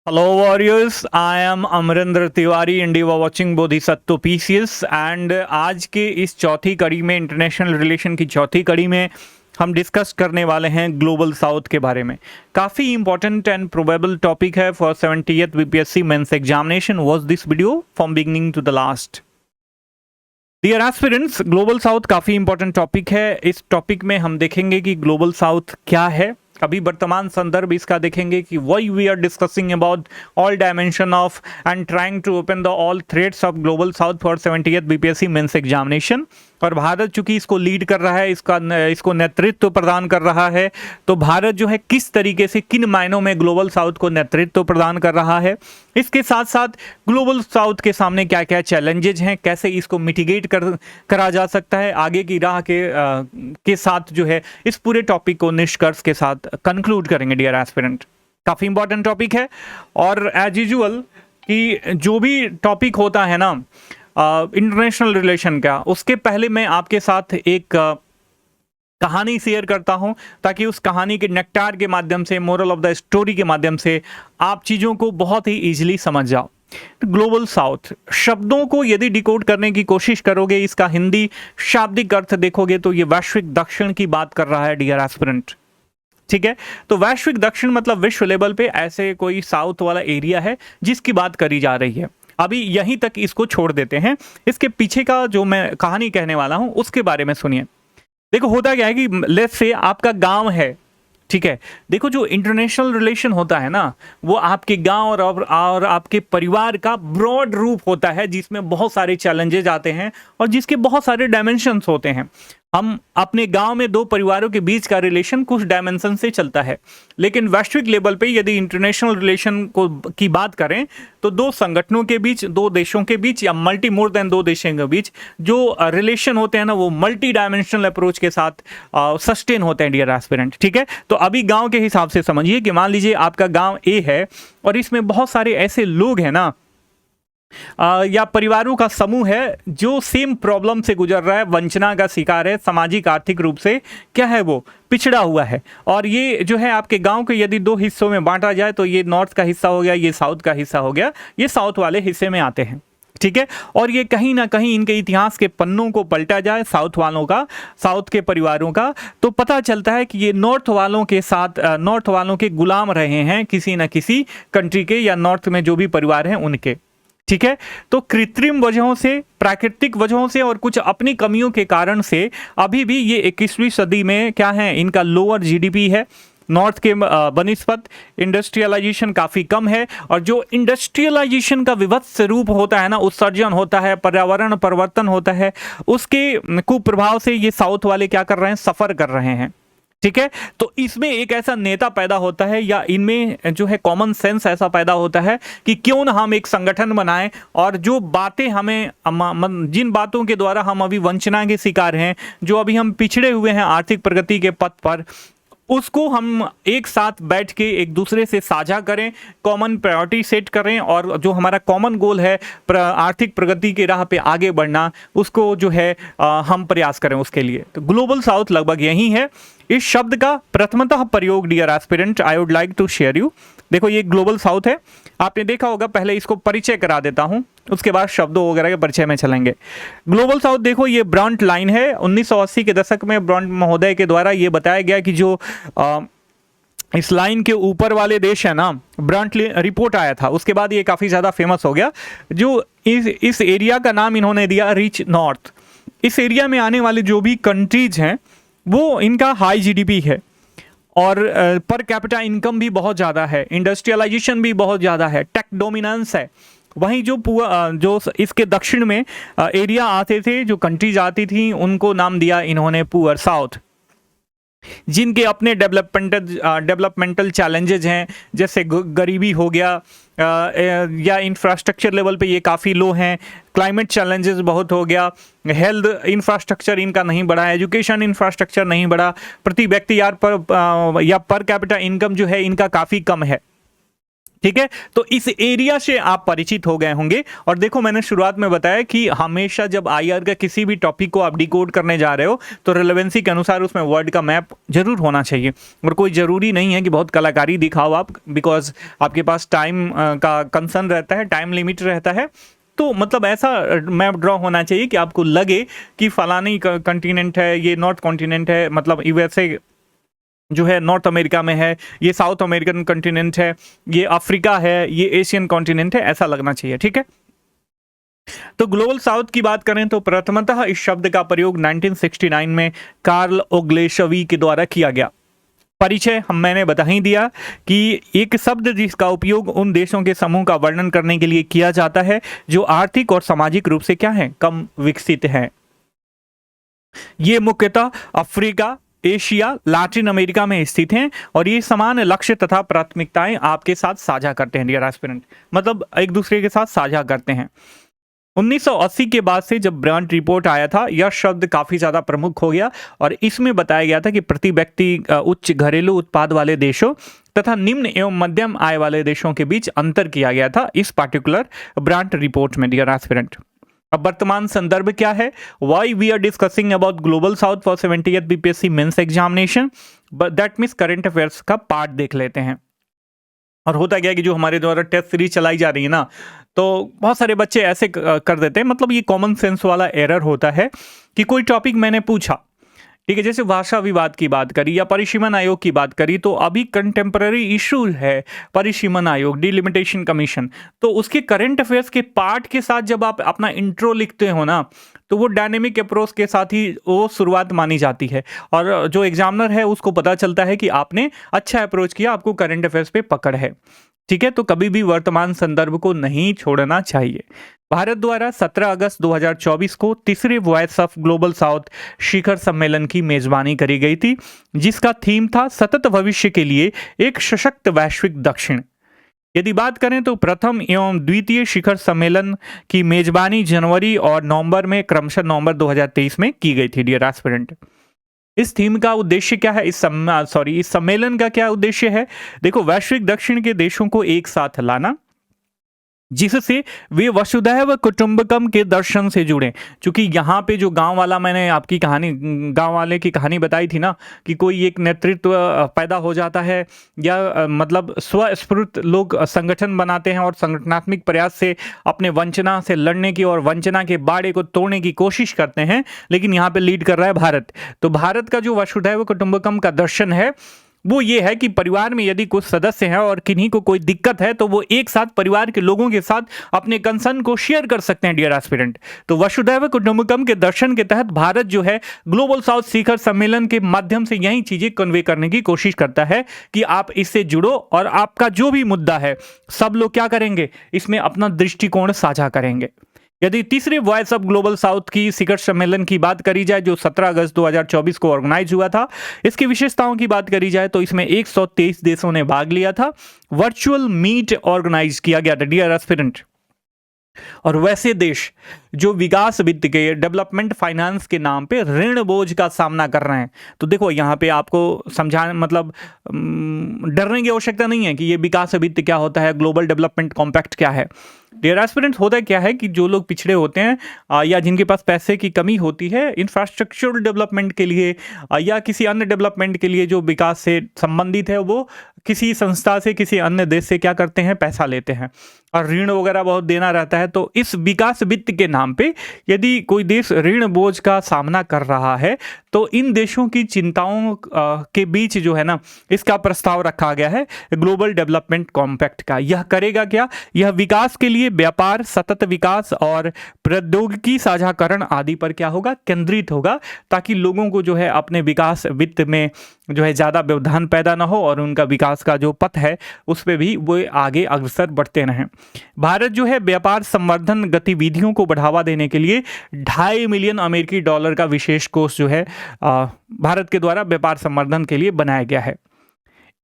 Hello warriors, I am Amarinder Tiwari and you are watching Bodhisattva PCS and आज के इस चौथी कड़ी में इंटरनेशनल रिलेशन की चौथी कड़ी में हम डिस्कस करने वाले हैं ग्लोबल साउथ के बारे में। काफ़ी इंपॉर्टेंट एंड प्रोबेबल टॉपिक है for 70th BPSC mains examination. Watch this video from beginning to the last. Dear aspirants, global south काफ़ी इंपॉर्टेंट टॉपिक है। इस टॉपिक में हम देखेंगे कि ग्लोबल साउथ क्या है, अभी वर्तमान संदर्भ इसका देखेंगे कि why we are discussing about all dimension of and trying to open the all threads of global south for 70th BPSC mains examination. और भारत चूंकि इसको लीड कर रहा है, इसको नेतृत्व प्रदान कर रहा है, तो भारत जो है किस तरीके से किन मायनों में ग्लोबल साउथ को नेतृत्व प्रदान कर रहा है, इसके साथ साथ ग्लोबल साउथ के सामने क्या क्या चैलेंजेज हैं, कैसे इसको मिटिगेट करा जा सकता है, आगे की राह के साथ जो है इस पूरे टॉपिक को निष्कर्ष के साथ कंक्लूड करेंगे। डियर एस्पिरेंट, काफ़ी इंपॉर्टेंट टॉपिक है और एज यूजुअल कि जो भी टॉपिक होता है ना इंटरनेशनल रिलेशन का, उसके पहले मैं आपके साथ एक कहानी शेयर करता हूं ताकि उस कहानी के नेक्टार के माध्यम से, मोरल ऑफ द स्टोरी के माध्यम से आप चीज़ों को बहुत ही इजीली समझ जाओ। ग्लोबल साउथ शब्दों को यदि डिकोड करने की कोशिश करोगे, इसका हिंदी शाब्दिक अर्थ देखोगे तो ये वैश्विक दक्षिण की बात कर रहा है। डियर एस्पिरेंट, ठीक है, तो वैश्विक दक्षिण मतलब विश्व लेवल पे ऐसे कोई साउथ वाला एरिया है जिसकी बात करी जा रही है। अभी यहीं तक इसको छोड़ देते हैं, इसके पीछे का जो मैं कहानी कहने वाला हूं उसके बारे में सुनिए। देखो होता क्या है कि लेट्स से आपका गांव है, ठीक है। देखो जो इंटरनेशनल रिलेशन होता है ना, वो आपके गांव और आपके परिवार का ब्रॉड रूप होता है जिसमें बहुत सारे चैलेंजेस आते हैं और जिसके बहुत सारे डायमेंशंस होते हैं। हम अपने गांव में दो परिवारों के बीच का रिलेशन कुछ डायमेंशन से चलता है, लेकिन वैश्विक लेवल पे यदि इंटरनेशनल रिलेशन की बात करें तो दो संगठनों के बीच, दो देशों के बीच या मल्टी मोर देन दो देशों के बीच जो रिलेशन होते हैं ना, वो मल्टी डायमेंशनल अप्रोच के साथ सस्टेन होते हैं। डियर एस्पिरेंट, ठीक है, तो अभी गाँव के हिसाब से समझिए कि मान लीजिए आपका गाँव ए है और इसमें बहुत सारे ऐसे लोग हैं ना या परिवारों का समूह है जो सेम प्रॉब्लम से गुजर रहा है, वंचना का शिकार है, सामाजिक आर्थिक रूप से क्या है वो पिछड़ा हुआ है। और ये जो है आपके गांव के यदि दो हिस्सों में बांटा जाए तो ये नॉर्थ का हिस्सा हो गया, ये साउथ का हिस्सा हो गया, ये साउथ वाले हिस्से में आते हैं, ठीक है। और ये कहीं ना कहीं इनके इतिहास के पन्नों को पलटा जाए साउथ वालों का, साउथ के परिवारों का, तो पता चलता है कि ये नॉर्थ वालों के साथ नॉर्थ वालों के गुलाम रहे हैं किसी न किसी कंट्री के, या नॉर्थ में जो भी परिवार हैं उनके, ठीक है। तो कृत्रिम वजहों से, प्राकृतिक वजहों से और कुछ अपनी कमियों के कारण से अभी भी ये 21वीं सदी में क्या है, इनका लोअर जीडीपी है नॉर्थ के बनिस्पत। इंडस्ट्रियलाइजेशन काफ़ी कम है और जो इंडस्ट्रियलाइजेशन का विभत्स रूप होता है ना, उत्सर्जन होता है, पर्यावरण परिवर्तन होता है, उसके कुप्रभाव से ये साउथ वाले क्या कर रहे हैं, सफ़र कर रहे हैं, ठीक है। तो इसमें एक ऐसा नेता पैदा होता है या इनमें जो है कॉमन सेंस ऐसा पैदा होता है कि क्यों ना हम एक संगठन बनाएं और जो बातें हमें, जिन बातों के द्वारा हम अभी वंचना के शिकार हैं, जो अभी हम पिछड़े हुए हैं आर्थिक प्रगति के पथ पर, उसको हम एक साथ बैठ के एक दूसरे से साझा करें, कॉमन प्रायोरिटी सेट करें और जो हमारा कॉमन गोल है आर्थिक प्रगति की राह पे आगे बढ़ना, उसको जो है हम प्रयास करें उसके लिए। तो ग्लोबल साउथ लगभग यही है। इस शब्द का प्रथमतः प्रयोग dear aspirant I would like to share you. देखो ये ग्लोबल साउथ है, आपने देखा होगा, पहले इसको परिचय करा देता हूं, उसके बाद शब्दों वगैरह के परिचय में चलेंगे। ग्लोबल साउथ देखो ये ब्रॉन्ट लाइन है, 1980 के दशक में ब्रॉन्ट महोदय के द्वारा ये बताया गया कि जो इस लाइन के ऊपर वाले देश है ना, ब्रॉन्ट रिपोर्ट आया था, उसके बाद ये काफ़ी ज़्यादा फेमस हो गया। जो इस एरिया का नाम इन्होंने दिया रिच नॉर्थ। इस एरिया में आने वाले जो भी कंट्रीज हैं वो इनका हाई जीडीपी है और पर कैपिटा इनकम भी बहुत ज़्यादा है, इंडस्ट्रियलाइजेशन भी बहुत ज़्यादा है, टेक डोमिनेंस है। वहीं जो इसके दक्षिण में एरिया आते थे, जो कंट्रीज आती थी, उनको नाम दिया इन्होंने पुअर साउथ, जिनके अपने डेवलपमेंटल चैलेंजेज हैं, जैसे गरीबी हो गया या इंफ्रास्ट्रक्चर लेवल पे ये काफ़ी लो हैं, क्लाइमेट चैलेंजेस बहुत हो गया, हेल्थ इंफ्रास्ट्रक्चर इनका नहीं बढ़ा, एजुकेशन इंफ्रास्ट्रक्चर नहीं बढ़ा, प्रति व्यक्ति पर कैपिटा इनकम जो है इनका काफ़ी कम है। ठीक है, तो इस एरिया से आप परिचित हो गए होंगे। और देखो, मैंने शुरुआत में बताया कि हमेशा जब आईआर का किसी भी टॉपिक को आप डिकोड करने जा रहे हो तो रिलेवेंसी के अनुसार उसमें वर्ड का मैप जरूर होना चाहिए। और कोई ज़रूरी नहीं है कि बहुत कलाकारी दिखाओ आप, बिकॉज आपके पास टाइम का कंसर्न रहता है, टाइम लिमिट रहता है। तो मतलब ऐसा मैप ड्रॉ होना चाहिए कि आपको लगे कि फलानी कंटिनेंट है, ये नॉर्थ कॉन्टिनेंट है, मतलब यूएसए जो है नॉर्थ अमेरिका में है, ये साउथ अमेरिकन कॉन्टिनेंट है, ये अफ्रीका है, ये एशियन कॉन्टिनेंट है, ऐसा लगना चाहिए। ठीक है, तो ग्लोबल साउथ की बात करें तो प्रथमतः इस शब्द का प्रयोग 1969 में कार्ल ओग्लेशवी के द्वारा किया गया। परिचय मैंने बता ही दिया कि एक शब्द जिसका उपयोग उन देशों के समूह का वर्णन करने के लिए किया जाता है जो आर्थिक और सामाजिक रूप से क्या है, कम विकसित हैं। ये मुख्यतः अफ्रीका, एशिया, लैटिन अमेरिका में स्थित हैं और ये समान लक्ष्य तथा प्राथमिकताएं आपके साथ साझा करते हैं डियर एस्पिरेंट, मतलब एक दूसरे के साथ साझा करते हैं। 1980 के बाद से जब ब्रांड रिपोर्ट आया था, यह शब्द काफी ज्यादा प्रमुख हो गया और इसमें बताया गया था कि प्रति व्यक्ति उच्च घरेलू उत्पाद वाले देशों तथा निम्न एवं मध्यम आय वाले देशों के बीच अंतर किया गया था इस पार्टिकुलर ब्रांड रिपोर्ट में डियर एस्पिरेंट। अब वर्तमान संदर्भ क्या है, why we are discussing about global south for 70th BPSC mains examination, that means current affairs का पार्ट देख लेते हैं। और होता क्या है कि जो हमारे द्वारा टेस्ट सीरीज चलाई जा रही है ना, तो बहुत सारे बच्चे ऐसे कर देते हैं, मतलब ये कॉमन सेंस वाला एरर होता है कि कोई टॉपिक मैंने पूछा, ठीक है, जैसे भाषा विवाद की बात करी या परिसीमन आयोग की बात करी, तो अभी कंटेम्पररी इशू है परिसीमन आयोग, डिलिमिटेशन कमीशन, तो उसके करंट अफेयर्स के पार्ट के साथ जब आप अपना इंट्रो लिखते हो ना, तो वो डायनेमिक अप्रोच के साथ ही वो शुरुआत मानी जाती है और जो एग्जामिनर है उसको पता चलता है कि आपने अच्छा अप्रोच किया, आपको करंट अफेयर्स पे पकड़ है। ठीक है, तो कभी भी वर्तमान संदर्भ को नहीं छोड़ना चाहिए। भारत द्वारा 17 अगस्त 2024 को तीसरे वॉइस ऑफ ग्लोबल साउथ शिखर सम्मेलन की मेजबानी करी गई थी, जिसका थीम था सतत भविष्य के लिए एक सशक्त वैश्विक दक्षिण। यदि बात करें तो प्रथम एवं द्वितीय शिखर सम्मेलन की मेजबानी जनवरी और नवंबर में, क्रमशः नवंबर 2023 में की गई थी डियर एस्पिरेंट। इस थीम का उद्देश्य क्या है, इस सम्मेलन का क्या उद्देश्य है? देखो, वैश्विक दक्षिण के देशों को एक साथ लाना जिससे वे वसुधैव कुटुंबकम के दर्शन से जुड़े। क्योंकि यहाँ पे जो गांव वाला, मैंने आपकी कहानी, गांव वाले की कहानी बताई थी ना, कि कोई एक नेतृत्व पैदा हो जाता है या मतलब स्वस्फूर्त लोग संगठन बनाते हैं और संगठनात्मक प्रयास से अपने वंचना से लड़ने की और वंचना के बाड़े को तोड़ने की कोशिश करते हैं, लेकिन यहाँ पे लीड कर रहा है भारत। तो भारत का जो वसुधैव कुटुंबकम का दर्शन है वो ये है कि परिवार में यदि कुछ सदस्य हैं और किन्हीं को कोई दिक्कत है तो वो एक साथ परिवार के लोगों के साथ अपने कंसर्न को शेयर कर सकते हैं डियर एस्पिरेंट। तो वसुधैव कुटुंबकम के दर्शन के तहत भारत जो है ग्लोबल साउथ शिखर सम्मेलन के माध्यम से यही चीजें कन्वे करने की कोशिश करता है कि आप इससे जुड़ो और आपका जो भी मुद्दा है सब लोग क्या करेंगे, इसमें अपना दृष्टिकोण साझा करेंगे। यदि तीसरे वॉइस ऑफ ग्लोबल साउथ की शिखर सम्मेलन की बात करी जाए जो 17 अगस्त 2024 को ऑर्गेनाइज हुआ था, इसकी विशेषताओं की बात करी जाए तो इसमें 123 देशों ने भाग लिया था। वर्चुअल मीट ऑर्गेनाइज किया गया था डियर एस्पिरेंट। और वैसे देश जो विकास वित्त के, डेवलपमेंट फाइनेंस के नाम पे ऋण बोझ का सामना कर रहे हैं, तो देखो यहाँ पे आपको समझाने, मतलब डरने की आवश्यकता नहीं है कि ये विकास वित्त क्या होता है, ग्लोबल डेवलपमेंट कॉम्पैक्ट क्या है। डियर एस्पिरेंट्स, होता क्या है कि जो लोग पिछड़े होते हैं या जिनके पास पैसे की कमी होती है इंफ्रास्ट्रक्चरल डेवलपमेंट के लिए या किसी अन्य डेवलपमेंट के लिए जो विकास से संबंधित है, वो किसी संस्था से, किसी अन्य देश से क्या करते हैं, पैसा लेते हैं और ऋण वगैरह बहुत देना रहता है। तो इस विकास वित्त के नाम पे यदि कोई देश ऋण बोझ का सामना कर रहा है तो इन देशों की चिंताओं के बीच जो है ना, इसका प्रस्ताव रखा गया है ग्लोबल डेवलपमेंट कॉम्पैक्ट का। यह करेगा क्या, यह विकास के लिए व्यापार, सतत विकास और प्रौद्योगिकी साझाकरण आदि पर क्या होगा, केंद्रित होगा, ताकि लोगों को जो है अपने विकास वित्त में जो है ज़्यादा व्यवधान पैदा ना हो और उनका विकास का जो पथ है उस पर भी वो आगे अग्रसर बढ़ते रहें। भारत जो है व्यापार संवर्धन गतिविधियों को बढ़ावा देने के लिए $2.5 मिलियन अमेरिकी डॉलर का विशेष कोष जो है भारत के द्वारा व्यापार संवर्धन के लिए बनाया गया है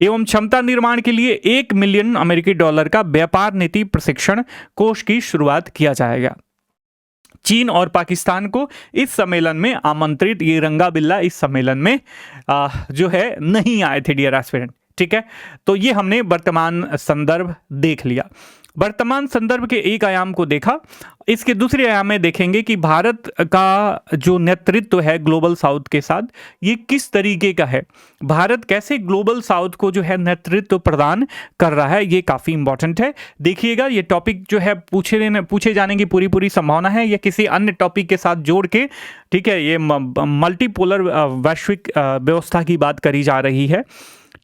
एवं क्षमता निर्माण के लिए $1 मिलियन अमेरिकी डॉलर का व्यापार नीति प्रशिक्षण कोष की शुरुआत किया जाएगा। चीन और पाकिस्तान को इस सम्मेलन में आमंत्रित, ये रंगा बिल्ला इस सम्मेलन में जो है नहीं आए थे डियर एस्पिरेंट। ठीक है, तो ये हमने वर्तमान संदर्भ देख लिया। वर्तमान संदर्भ के एक आयाम को देखा, इसके दूसरे आयाम में देखेंगे कि भारत का जो नेतृत्व है ग्लोबल साउथ के साथ, ये किस तरीके का है, भारत कैसे ग्लोबल साउथ को जो है नेतृत्व प्रदान कर रहा है, ये काफ़ी इंपॉर्टेंट है। देखिएगा, ये टॉपिक जो है पूछे जाने की पूरी संभावना है, या किसी अन्य टॉपिक के साथ जोड़ के, ठीक है, ये मल्टीपोलर वैश्विक व्यवस्था की बात करी जा रही है।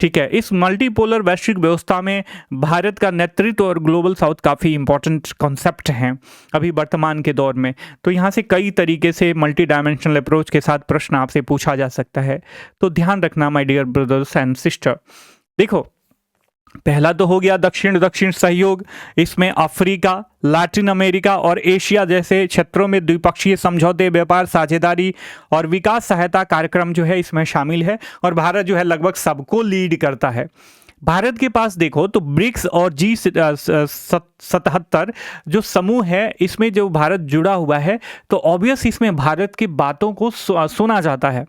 ठीक है, इस मल्टीपोलर वैश्विक व्यवस्था में भारत का नेतृत्व और ग्लोबल साउथ काफ़ी इंपॉर्टेंट कॉन्सेप्ट हैं अभी वर्तमान के दौर में। तो यहाँ से कई तरीके से मल्टी डायमेंशनल अप्रोच के साथ प्रश्न आपसे पूछा जा सकता है, तो ध्यान रखना my dear brothers and sister. देखो, पहला तो हो गया दक्षिण दक्षिण सहयोग, इसमें अफ्रीका, लैटिन अमेरिका और एशिया जैसे क्षेत्रों में द्विपक्षीय समझौते, व्यापार साझेदारी और विकास सहायता कार्यक्रम जो है इसमें शामिल है, और भारत जो है लगभग सबको लीड करता है। भारत के पास देखो तो ब्रिक्स और G77 जो समूह है, इसमें जो भारत जुड़ा हुआ है, तो ऑब्वियस इसमें भारत की बातों को सुना जाता है।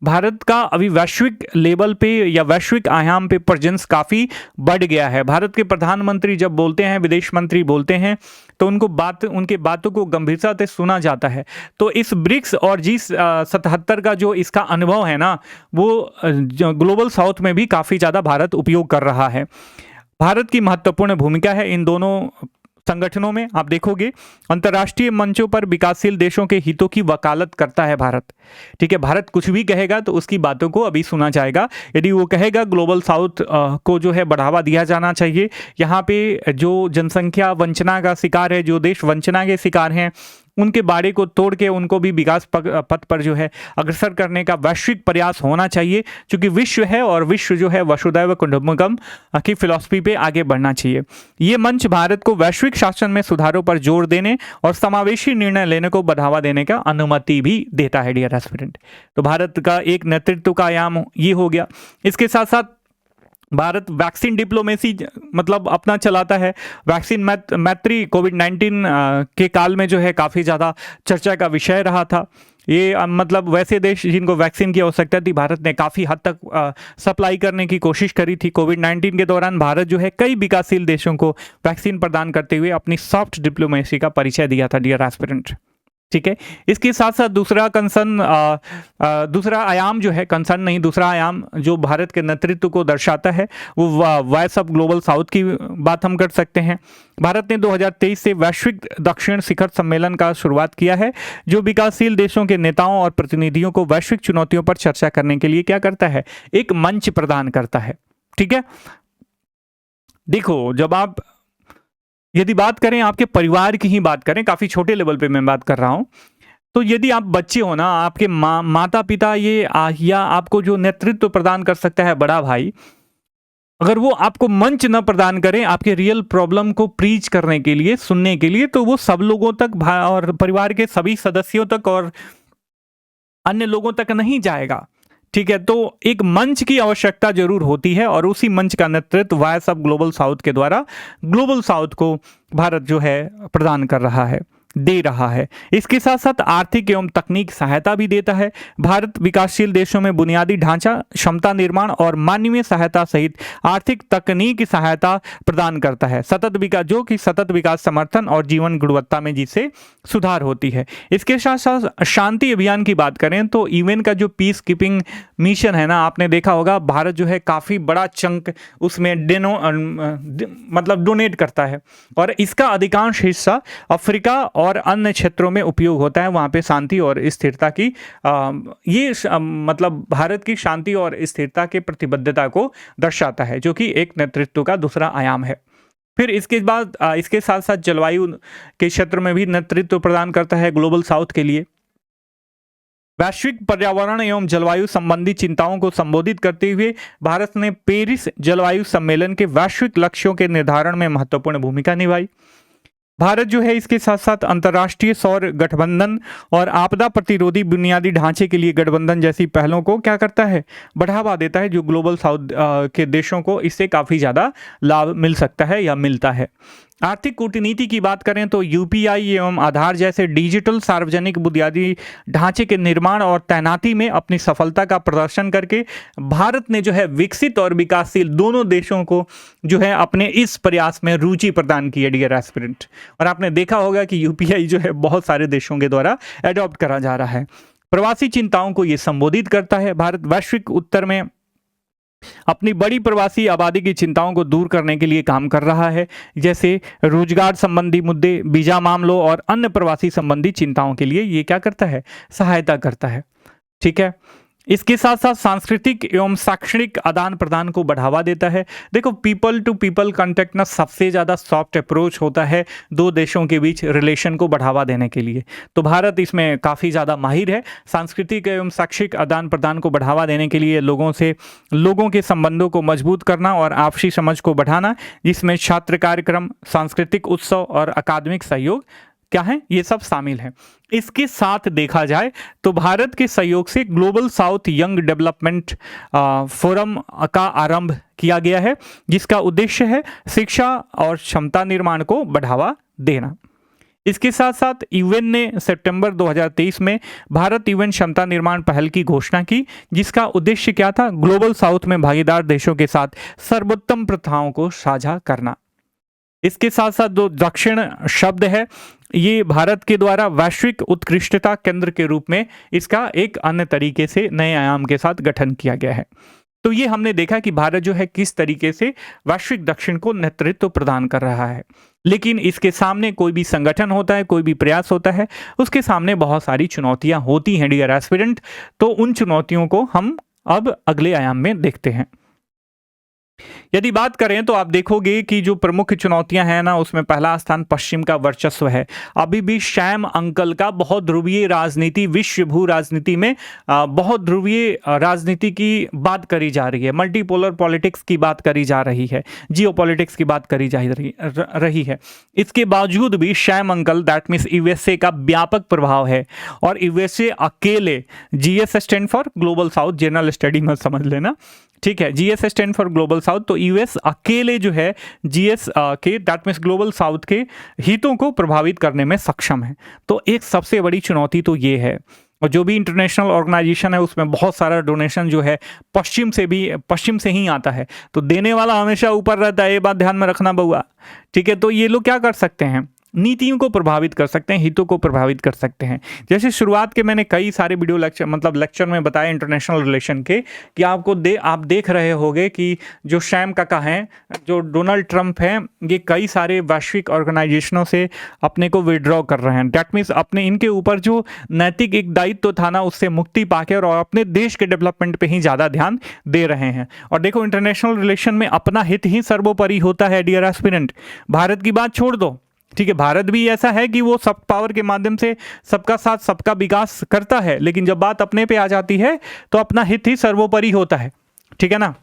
भारत का अभी वैश्विक लेवल पे या वैश्विक आयाम पे प्रेजेंस काफ़ी बढ़ गया है। भारत के प्रधानमंत्री जब बोलते हैं, विदेश मंत्री बोलते हैं, तो उनके बातों को गंभीरता से सुना जाता है। तो इस ब्रिक्स और G77 का जो इसका अनुभव है ना, वो ग्लोबल साउथ में भी काफ़ी ज़्यादा भारत उपयोग कर रहा है। भारत की महत्वपूर्ण भूमिका है इन दोनों संगठनों में। आप देखोगे अंतर्राष्ट्रीय मंचों पर विकासशील देशों के हितों की वकालत करता है भारत। ठीक है, भारत कुछ भी कहेगा तो उसकी बातों को अभी सुना जाएगा। यदि वो कहेगा ग्लोबल साउथ को जो है बढ़ावा दिया जाना चाहिए, यहाँ पे जो जनसंख्या वंचना का शिकार है, जो देश वंचना के शिकार हैं, उनके बाड़े को तोड़ के उनको भी विकास पथ पर जो है अग्रसर करने का वैश्विक प्रयास होना चाहिए, क्योंकि विश्व है और विश्व जो है वसुधैव कुटुंबकम की फिलॉसफी पे आगे बढ़ना चाहिए। ये मंच भारत को वैश्विक शासन में सुधारों पर जोर देने और समावेशी निर्णय लेने को बढ़ावा देने का अनुमति भी देता है डियर एस्पिरेंट। तो भारत का एक नेतृत्व का आयाम ये हो गया। इसके साथ साथ भारत वैक्सीन डिप्लोमेसी मतलब अपना चलाता है। वैक्सीन मैत्री कोविड-19 के काल में जो है काफ़ी ज़्यादा चर्चा का विषय रहा था। ये मतलब वैसे देश जिनको वैक्सीन की आवश्यकता थी, भारत ने काफ़ी हद तक सप्लाई करने की कोशिश करी थी। कोविड-19 के दौरान भारत जो है कई विकासशील देशों को वैक्सीन प्रदान करते हुए अपनी सॉफ्ट डिप्लोमेसी का परिचय दिया था डियर एस्पिरेंट। ठीक है, इसके साथ साथ दूसरा आयाम जो है, कंसर्न नहीं, दूसरा आयाम जो भारत के नेतृत्व को दर्शाता है, वो वॉइस ऑफ ग्लोबल साउथ की बात हम कर सकते हैं। भारत ने 2023 से वैश्विक दक्षिण शिखर सम्मेलन का शुरुआत किया है, जो विकासशील देशों के नेताओं और प्रतिनिधियों को वैश्विक चुनौतियों पर चर्चा करने के लिए क्या करता है, एक मंच प्रदान करता है। ठीक है, देखो, जब आप यदि बात करें, आपके परिवार की ही बात करें, काफ़ी छोटे लेवल पे मैं बात कर रहा हूँ, तो यदि आप बच्चे हो ना, आपके माता पिता या आपको जो नेतृत्व प्रदान कर सकता है बड़ा भाई, अगर वो आपको मंच न प्रदान करें आपके रियल प्रॉब्लम को प्रीच करने के लिए, सुनने के लिए, तो वो सब लोगों तक और परिवार के सभी सदस्यों तक और अन्य लोगों तक नहीं जाएगा। ठीक है, तो एक मंच की आवश्यकता जरूर होती है, और उसी मंच का नेतृत्व वॉइस ऑफ ग्लोबल साउथ के द्वारा ग्लोबल साउथ को भारत जो है प्रदान कर रहा है, दे रहा है। इसके साथ साथ आर्थिक एवं तकनीक सहायता भी देता है। भारत विकासशील देशों में बुनियादी ढांचा, क्षमता निर्माण और मानवीय सहायता सहित आर्थिक तकनीक सहायता प्रदान करता है, सतत विकास, जो कि सतत विकास समर्थन और जीवन गुणवत्ता में जिससे सुधार होती है। इसके साथ साथ शांति अभियान की बात करें तो यूएन का जो पीस कीपिंग मिशन है ना, आपने देखा होगा भारत जो है काफ़ी बड़ा चंक उसमें मतलब डोनेट करता है, और इसका अधिकांश हिस्सा अफ्रीका और अन्य क्षेत्रों में उपयोग होता है, वहाँ पे शांति और स्थिरता की मतलब भारत की शांति और स्थिरता के प्रतिबद्धता को दर्शाता है, जो कि एक नेतृत्व का दूसरा आयाम है। फिर इसके बाद इसके साथ साथ जलवायु के क्षेत्र में भी नेतृत्व प्रदान करता है ग्लोबल साउथ के लिए। वैश्विक पर्यावरण एवं जलवायु संबंधी चिंताओं को संबोधित करते हुए भारत ने पेरिस जलवायु सम्मेलन के वैश्विक लक्ष्यों के निर्धारण में महत्वपूर्ण भूमिका निभाई। भारत जो है इसके साथ साथ अंतर्राष्ट्रीय सौर गठबंधन और आपदा प्रतिरोधी बुनियादी ढांचे के लिए गठबंधन जैसी पहलों को क्या करता है, बढ़ावा देता है, जो ग्लोबल साउथ के देशों को इससे काफ़ी ज़्यादा लाभ मिल सकता है या मिलता है। आर्थिक कूटनीति की बात करें तो यूपीआई एवं आधार जैसे डिजिटल सार्वजनिक बुनियादी ढांचे के निर्माण और तैनाती में अपनी सफलता का प्रदर्शन करके भारत ने जो है विकसित और विकासशील दोनों देशों को जो है अपने इस प्रयास में रुचि प्रदान की है डियर एस्पिरेंट। और आपने देखा होगा कि यूपीआई जो है बहुत सारे देशों के द्वारा एडॉप्ट करा जा रहा है। प्रवासी चिंताओं को ये संबोधित करता है। भारत वैश्विक उत्तर में अपनी बड़ी प्रवासी आबादी की चिंताओं को दूर करने के लिए काम कर रहा है, जैसे रोजगार संबंधी मुद्दे, वीजा मामलों और अन्य प्रवासी संबंधी चिंताओं के लिए ये क्या करता है, सहायता करता है। ठीक है, इसके साथ साथ सांस्कृतिक एवं शैक्षणिक आदान प्रदान को बढ़ावा देता है। देखो, पीपल टू पीपल कांटेक्ट ना सबसे ज़्यादा सॉफ्ट अप्रोच होता है दो देशों के बीच रिलेशन को बढ़ावा देने के लिए, तो भारत इसमें काफ़ी ज़्यादा माहिर है। सांस्कृतिक एवं शैक्षिक आदान प्रदान को बढ़ावा देने के लिए लोगों के संबंधों को मजबूत करना और आपसी समझ को बढ़ाना, जिसमें छात्र कार्यक्रम, सांस्कृतिक उत्सव और अकादमिक सहयोग क्या है, ये सब शामिल है। इसके साथ देखा जाए तो भारत के सहयोग से global south young development forum का आरंभ किया गया है, जिसका उद्देश्य है शिक्षा और क्षमता निर्माण को बढ़ावा देना। इसके साथ साथ यूएन ने सितंबर 2023 में भारत यूएन क्षमता निर्माण पहल की घोषणा की, जिसका उद्देश्य क्या था, ग्लोबल साउथ में भागीदार देशों के साथ सर्वोत्तम प्रथाओं को साझा करना। इसके साथ साथ जो दक्षिण शब्द है, ये भारत के द्वारा वैश्विक उत्कृष्टता केंद्र के रूप में इसका एक अन्य तरीके से नए आयाम के साथ गठन किया गया है। तो ये हमने देखा कि भारत जो है किस तरीके से वैश्विक दक्षिण को नेतृत्व प्रदान कर रहा है। लेकिन इसके सामने कोई भी संगठन होता है, कोई भी प्रयास होता है, उसके सामने बहुत सारी चुनौतियां होती हैं डियर एस्पिरेंट। तो उन चुनौतियों को हम अब अगले आयाम में देखते हैं। यदि बात करें तो आप देखोगे कि जो प्रमुख चुनौतियां हैं ना, उसमें पहला स्थान पश्चिम का वर्चस्व है। अभी भी सैम अंकल का बहुत ध्रुवीय राजनीति, विश्व भू राजनीति में बहुत ध्रुवीय राजनीति की बात करी जा रही है, मल्टीपोलर पॉलिटिक्स की बात करी जा रही है, जियो पॉलिटिक्स की बात करी जा रही है। इसके बावजूद भी Sam uncle that means USA का व्यापक प्रभाव है, और यूएसए अकेले, GS stand for global south, general study में समझ लेना, ठीक है, GS stand for global south. तो यूएस अकेले जो है जीएस के दैट मीन्स ग्लोबल साउथ के हितों को प्रभावित करने में सक्षम है। तो एक सबसे बड़ी चुनौती तो ये है। और जो भी इंटरनेशनल ऑर्गेनाइजेशन है उसमें बहुत सारा डोनेशन जो है पश्चिम से ही आता है, तो देने वाला हमेशा ऊपर रहता है, ये बात ध्यान में रखना बउआ। ठीक है, तो ये लोग क्या कर सकते हैं, नीतियों को प्रभावित कर सकते हैं, हितों को प्रभावित कर सकते हैं। जैसे शुरुआत के मैंने कई सारे वीडियो लेक्चर में बताया इंटरनेशनल रिलेशन के, कि आप देख रहे होंगे कि जो सैम काका हैं, जो डोनाल्ड ट्रंप हैं, ये कई सारे वैश्विक ऑर्गेनाइजेशनों से अपने को विड्रॉ कर रहे हैं। डैट मीन्स अपने इनके ऊपर जो नैतिक एक दायित्व था ना, उससे मुक्ति पाके और अपने देश के डेवलपमेंट पे ही ज़्यादा ध्यान दे रहे हैं। और देखो, इंटरनेशनल रिलेशन में अपना हित ही सर्वोपरि होता है डियर एस्पिरेंट। भारत की बात छोड़ दो, ठीक है, भारत भी ऐसा है कि वो सॉफ्ट पावर के माध्यम से सबका साथ सबका विकास करता है, लेकिन जब बात अपने पे आ जाती है तो अपना हित ही सर्वोपरि होता है। ठीक है ना,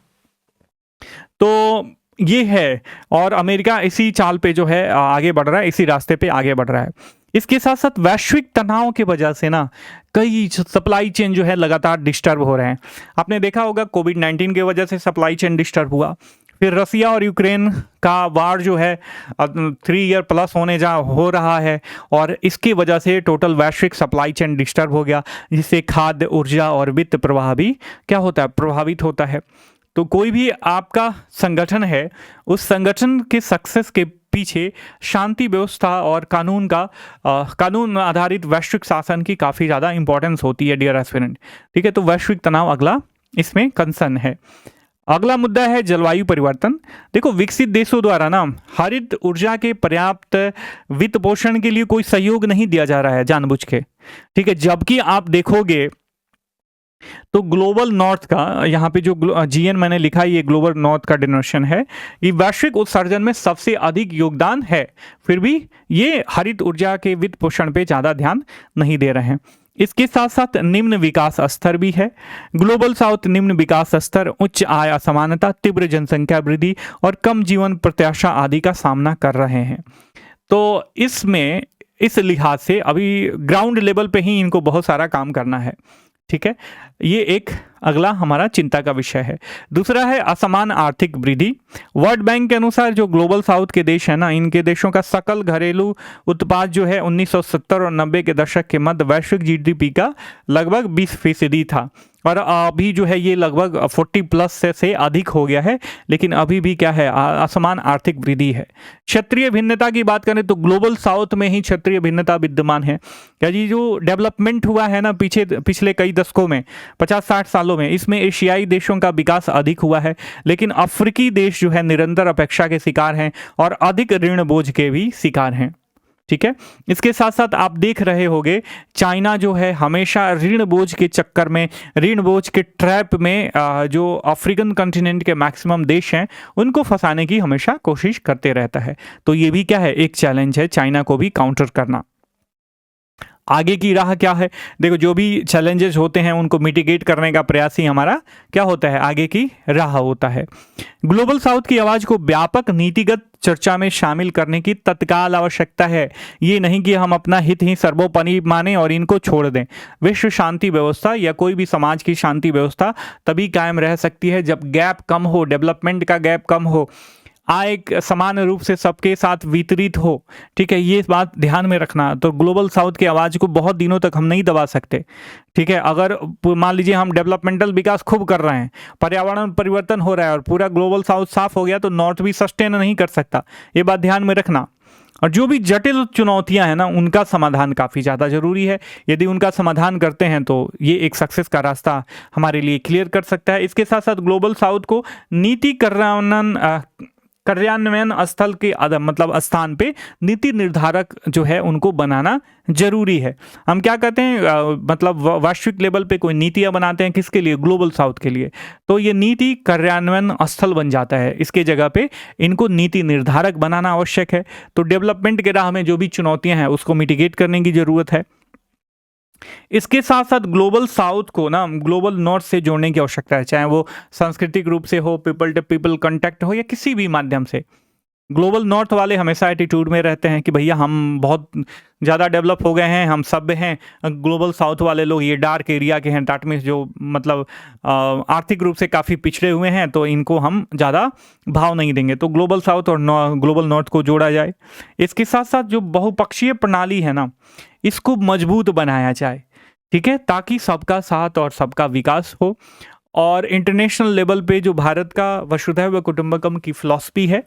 तो ये है, और अमेरिका इसी चाल पे जो है आगे बढ़ रहा है, इसी रास्ते पे आगे बढ़ रहा है। इसके साथ साथ वैश्विक तनाव की वजह से ना कई सप्लाई चेन जो है लगातार डिस्टर्ब हो रहे हैं। आपने देखा होगा कोविड-19 की वजह से सप्लाई चेन डिस्टर्ब हुआ, फिर रसिया और यूक्रेन का वार जो है 3 ईयर प्लस हो रहा है, और इसकी वजह से टोटल वैश्विक सप्लाई चेन डिस्टर्ब हो गया, जिससे खाद्य, ऊर्जा और वित्त प्रवाह भी क्या होता है, प्रभावित होता है। तो कोई भी आपका संगठन है, उस संगठन के सक्सेस के पीछे शांति व्यवस्था और कानून आधारित वैश्विक शासन की काफ़ी ज़्यादा इंपॉर्टेंस होती है डियर एस्पिरेंट। ठीक है, तो वैश्विक तनाव अगला इसमें कंसर्न है। अगला मुद्दा है जलवायु परिवर्तन। देखो, विकसित देशों द्वारा ना हरित ऊर्जा के पर्याप्त वित्त पोषण के लिए कोई सहयोग नहीं दिया जा रहा है जानबूझ के। ठीक है, जबकि आप देखोगे तो ग्लोबल नॉर्थ का, यहाँ पे जो जीएन मैंने लिखा है, ये ग्लोबल नॉर्थ का डिनोशन है, ये वैश्विक उत्सर्जन में सबसे अधिक योगदान है, फिर भी ये हरित ऊर्जा के वित्त पोषण पे ज़्यादा ध्यान नहीं दे रहे हैं। इसके साथ साथ निम्न विकास स्तर भी है। ग्लोबल साउथ निम्न विकास स्तर, उच्च आय असमानता, तीव्र जनसंख्या वृद्धि और कम जीवन प्रत्याशा आदि का सामना कर रहे हैं। तो इसमें इस लिहाज से अभी ग्राउंड लेवल पे ही इनको बहुत सारा काम करना है, ठीक है। ये एक अगला हमारा चिंता का विषय है। दूसरा है असमान आर्थिक वृद्धि। वर्ल्ड बैंक के अनुसार जो ग्लोबल साउथ के देश है ना, इनके देशों का सकल घरेलू उत्पाद जो है 1970 और 90 के दशक के मध्य वैश्विक जीडीपी का लगभग 20% था, और अभी जो है ये लगभग 40+ से अधिक हो गया है। लेकिन अभी भी क्या है, असमान आर्थिक वृद्धि है। क्षेत्रीय भिन्नता की बात करें तो ग्लोबल साउथ में ही क्षेत्रीय भिन्नता विद्यमान है। क्या जी, जो डेवलपमेंट हुआ है ना पिछले कई दशकों में, 50-60 सालों में, इसमें एशियाई देशों का विकास अधिक हुआ है, लेकिन अफ्रीकी देश जो है निरंतर अपेक्षा के शिकार हैं और अधिक ऋण बोझ के भी शिकार हैं, ठीक है। इसके साथ साथ आप देख रहे होंगे चाइना जो है हमेशा ऋण बोझ के चक्कर में, ऋण बोझ के ट्रैप में जो अफ्रीकन कॉन्टिनेंट के मैक्सिमम देश हैं उनको फंसाने की हमेशा कोशिश करते रहता है। तो ये भी क्या है, एक चैलेंज है चाइना को भी काउंटर करना। आगे की राह क्या है, देखो जो भी चैलेंजेस होते हैं उनको मिटिगेट करने का प्रयास ही हमारा क्या होता है, आगे की राह होता है। ग्लोबल साउथ की आवाज को व्यापक नीतिगत चर्चा में शामिल करने की तत्काल आवश्यकता है। ये नहीं कि हम अपना हित ही सर्वोपरि माने और इनको छोड़ दें। विश्व शांति व्यवस्था या कोई भी समाज की शांति व्यवस्था तभी कायम रह सकती है जब गैप कम हो, डेवलपमेंट का गैप कम हो, आय समान रूप से सबके साथ वितरित हो, ठीक है। ये बात ध्यान में रखना। तो ग्लोबल साउथ की आवाज़ को बहुत दिनों तक हम नहीं दबा सकते, ठीक है। अगर मान लीजिए हम डेवलपमेंटल विकास खूब कर रहे हैं, पर्यावरण परिवर्तन हो रहा है और पूरा ग्लोबल साउथ साफ हो गया तो नॉर्थ भी सस्टेन नहीं कर सकता, ये बात ध्यान में रखना। और जो भी जटिल चुनौतियां हैं ना, उनका समाधान काफ़ी ज़्यादा जरूरी है। यदि उनका समाधान करते हैं तो ये एक सक्सेस का रास्ता हमारे लिए क्लियर कर सकता है। इसके साथ साथ ग्लोबल साउथ को नीति कार्यान्वयन स्थल के मतलब स्थान पे नीति निर्धारक जो है उनको बनाना जरूरी है। हम क्या कहते हैं, मतलब वैश्विक लेवल पे कोई नीतियां बनाते हैं, किसके लिए, ग्लोबल साउथ के लिए। तो ये नीति कार्यान्वयन स्थल बन जाता है, इसके जगह पे इनको नीति निर्धारक बनाना आवश्यक है। तो डेवलपमेंट के राह में जो भी चुनौतियां हैं उसको मिटिगेट करने की जरूरत है। इसके साथ साथ ग्लोबल साउथ को ना ग्लोबल नॉर्थ से जोड़ने की आवश्यकता है, चाहे वो सांस्कृतिक रूप से हो, पीपल टू पीपल कांटेक्ट हो, या किसी भी माध्यम से। ग्लोबल नॉर्थ वाले हमेशा एटीट्यूड में रहते हैं कि भैया हम बहुत ज़्यादा डेवलप हो गए हैं, हम सभ्य हैं। ग्लोबल साउथ वाले लोग ये डार्क एरिया के हैं, दैट मीन्स जो मतलब आर्थिक रूप से काफ़ी पिछड़े हुए हैं, तो इनको हम ज़्यादा भाव नहीं देंगे। तो ग्लोबल साउथ और ग्लोबल नॉर्थ को जोड़ा जाए। इसके साथ साथ जो बहुपक्षीय प्रणाली है ना, इसको मजबूत बनाया जाए, ठीक है, ताकि सबका साथ और सबका विकास हो। और इंटरनेशनल लेवल पे जो भारत का वसुधैव कुटुंबकम की फिलॉसफी है,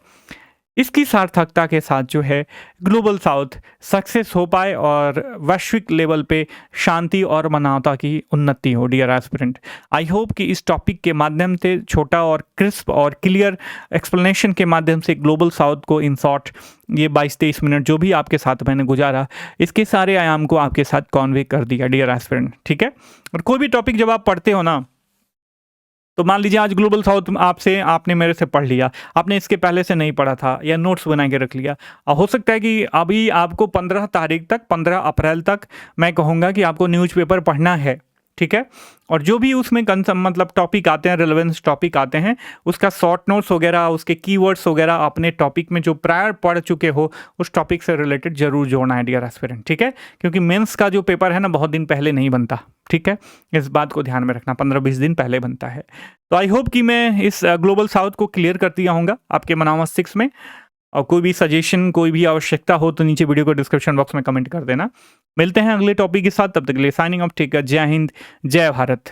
इसकी सार्थकता के साथ जो है ग्लोबल साउथ सक्सेस हो पाए और वैश्विक लेवल पे शांति और मानवता की उन्नति हो। डियर एस्पिरेंट, आई होप कि इस टॉपिक के माध्यम से छोटा और क्रिस्प और क्लियर एक्सप्लेनेशन के माध्यम से ग्लोबल साउथ को इन शॉर्ट ये 22-23 मिनट जो भी आपके साथ मैंने गुजारा, इसके सारे आयाम को आपके साथ कॉन्वे कर दिया डियर एस्पिरेंट, ठीक है। और कोई भी टॉपिक जब आप पढ़ते हो ना, तो मान लीजिए आज ग्लोबल साउथ आपने मेरे से पढ़ लिया, आपने इसके पहले से नहीं पढ़ा था या नोट्स बना के रख लिया। हो सकता है कि अभी आपको 15 तारीख तक, 15 अप्रैल तक मैं कहूँगा कि आपको न्यूज़पेपर पढ़ना है, ठीक है। और जो भी उसमें मतलब टॉपिक आते हैं, रेलेवेंस टॉपिक आते हैं, उसका शॉर्ट नोट्स वगैरह, उसके कीवर्ड्स वगैरह अपने टॉपिक में जो प्रायर पढ़ चुके हो उस टॉपिक से रिलेटेड जरूर जोड़ना है डियर एस्पिरेंट, ठीक है। क्योंकि मेंस का जो पेपर है ना, बहुत दिन पहले नहीं बनता, ठीक है। इस बात को ध्यान में रखना, 15-20 दिन पहले बनता है। तो आई होप कि मैं इस ग्लोबल साउथ को क्लियर कर दिया होऊंगा आपके मन मस्तिष्क में। और कोई भी सजेशन, कोई भी आवश्यकता हो तो नीचे वीडियो को डिस्क्रिप्शन बॉक्स में कमेंट कर देना। मिलते हैं अगले टॉपिक के साथ, तब तक के लिए साइनिंग ऑफ, ठीक है। जय हिंद, जय भारत।